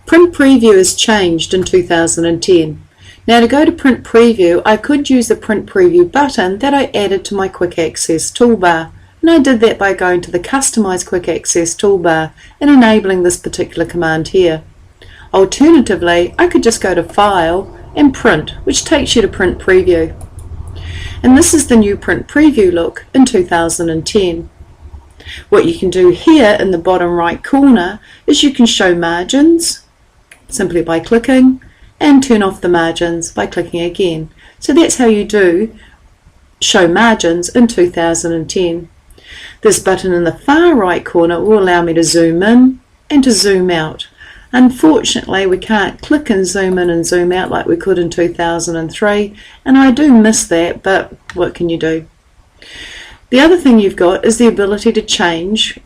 Print Preview has changed in 2010. Now to go to Print Preview, I could use the Print Preview button that I added to my Quick Access toolbar, and I did that by going to the Customize Quick Access toolbar and enabling this particular command here. Alternatively, I could just go to File and Print, which takes you to Print Preview. And this is the new Print Preview look in 2010. What you can do here in the bottom right corner is you can show margins simply by clicking, and turn off the margins by clicking again. So that's how you do show margins in 2010. This button in the far right corner will allow me to zoom in and to zoom out. Unfortunately, we can't click and zoom in and zoom out like we could in 2003, and I do miss that, but what can you do? The other thing you've got is the ability to change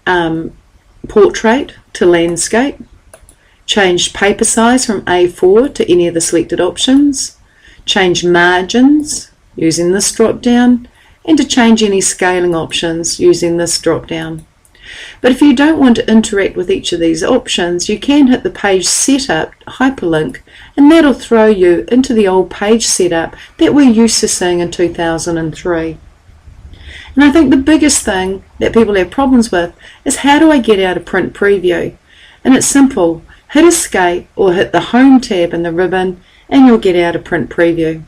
portrait to landscape, change paper size from A4 to any of the selected options, change margins using this drop down, and to change any scaling options using this drop down. But if you don't want to interact with each of these options, you can hit the page setup hyperlink, and that'll throw you into the old page setup that we're used to seeing in 2003. And I think the biggest thing that people have problems with is, how do I get out of Print Preview? And it's simple. Hit Escape or hit the Home tab in the ribbon and you'll get out of Print Preview.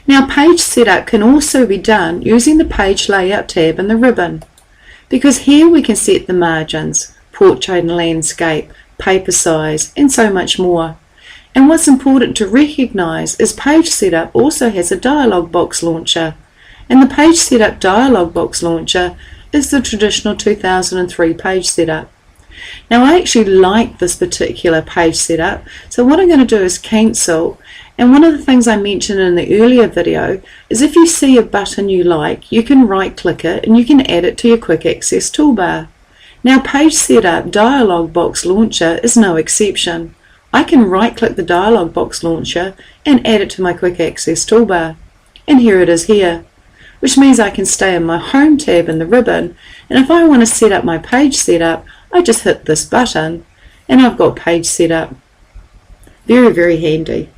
Now page setup can also be done using the Page Layout tab in the ribbon, because here we can set the margins, portrait and landscape, paper size, and so much more. And what's important to recognise is Page Setup also has a dialog box launcher, and the Page Setup dialog box launcher is the traditional 2003 page setup. Now I actually like this particular page setup, so what I'm going to do is cancel, and one of the things I mentioned in the earlier video is if you see a button you like, you can right click it and you can add it to your Quick Access toolbar. Now Page Setup Dialog Box Launcher is no exception. I can right click the Dialog Box Launcher and add it to my Quick Access toolbar, and here it is here, which means I can stay in my Home tab in the ribbon, and if I want to set up my page setup, I just hit this button and I've got page setup. Very, very handy.